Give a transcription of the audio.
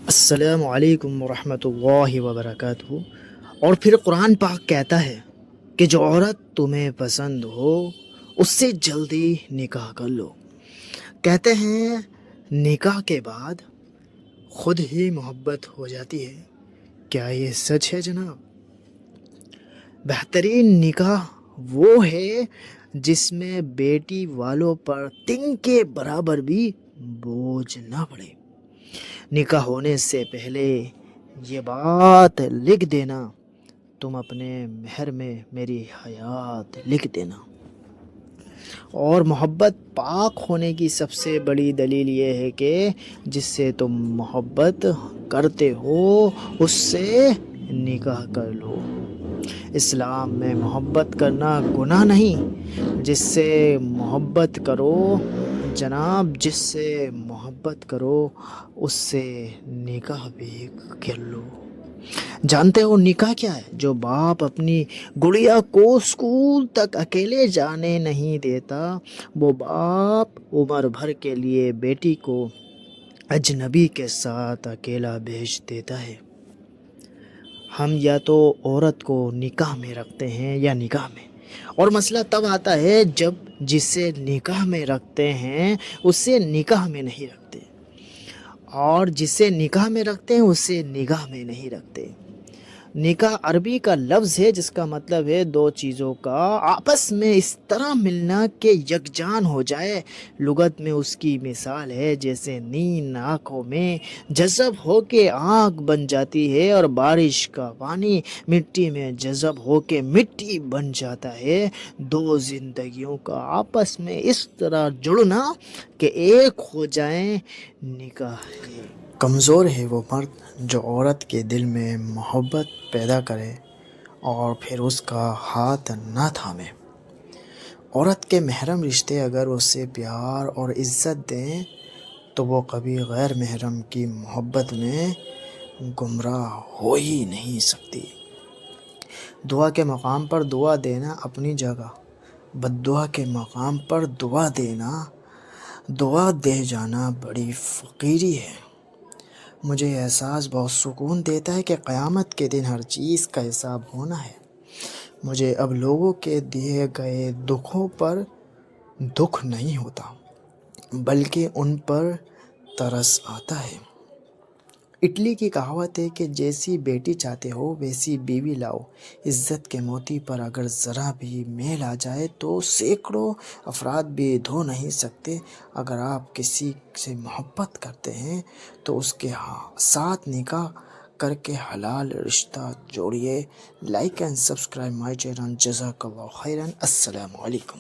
السلام علیکم ورحمۃ اللہ وبرکاتہ۔ اور پھر قرآن پاک کہتا ہے کہ جو عورت تمہیں پسند ہو اس سے جلدی نکاح کر لو۔ کہتے ہیں نکاح کے بعد خود ہی محبت ہو جاتی ہے۔ کیا یہ سچ ہے جناب؟ بہترین نکاح وہ ہے جس میں بیٹی والوں پر تنگ کے برابر بھی بوجھ نہ پڑے۔ نکاح ہونے سے پہلے یہ بات لکھ دینا، تم اپنے مہر میں میری حیات لکھ دینا۔ اور محبت پاک ہونے کی سب سے بڑی دلیل یہ ہے کہ جس سے تم محبت کرتے ہو اس سے نکاح کر لو۔ اسلام میں محبت کرنا گناہ نہیں، جس سے محبت کرو جناب، جس سے محبت کرو اس سے نکاح بھی کر لو۔ جانتے ہو نکاح کیا ہے؟ جو باپ اپنی گڑیا کو اسکول تک اکیلے جانے نہیں دیتا، وہ باپ عمر بھر کے لیے بیٹی کو اجنبی کے ساتھ اکیلا بھیج دیتا ہے۔ ہم یا تو عورت کو نکاح میں رکھتے ہیں یا نکاح میں، اور مسئلہ تب آتا ہے جب جسے نکاح میں رکھتے ہیں اسے نکاح میں نہیں رکھتے، اور جسے نکاح میں رکھتے ہیں اسے نگاہ میں نہیں رکھتے۔ نکاح عربی کا لفظ ہے جس کا مطلب ہے دو چیزوں کا آپس میں اس طرح ملنا کہ یکجان ہو جائے۔ لغت میں اس کی مثال ہے جیسے نیند آنکھوں میں جذب ہو کے آنکھ بن جاتی ہے اور بارش کا پانی مٹی میں جذب ہو کے مٹی بن جاتا ہے۔ دو زندگیوں کا آپس میں اس طرح جڑنا کہ ایک ہو جائیں، نکاح ہے۔ کمزور ہے وہ مرد جو عورت کے دل میں محبت پیدا کرے اور پھر اس کا ہاتھ نہ تھامے۔ عورت کے محرم رشتے اگر اسے پیار اور عزت دیں تو وہ کبھی غیر محرم کی محبت میں گمراہ ہو ہی نہیں سکتی۔ دعا کے مقام پر دعا دینا اپنی جگہ، بد دعا کے مقام پر دعا دے جانا بڑی فقیری ہے۔ مجھے احساس بہت سکون دیتا ہے کہ قیامت کے دن ہر چیز کا حساب ہونا ہے۔ مجھے اب لوگوں کے دیے گئے دکھوں پر دکھ نہیں ہوتا، بلکہ ان پر ترس آتا ہے۔ اٹلی کی کہاوت ہے کہ جیسی بیٹی چاہتے ہو ویسی بیوی لاؤ۔ عزت کے موتی پر اگر ذرا بھی میل آ جائے تو سینکڑوں افراد بھی دھو نہیں سکتے۔ اگر آپ کسی سے محبت کرتے ہیں تو اس کے ساتھ نکاح کر کے حلال رشتہ جوڑیے۔ Like and subscribe my channel. جزاک اللہ خیرا۔ السلام علیکم۔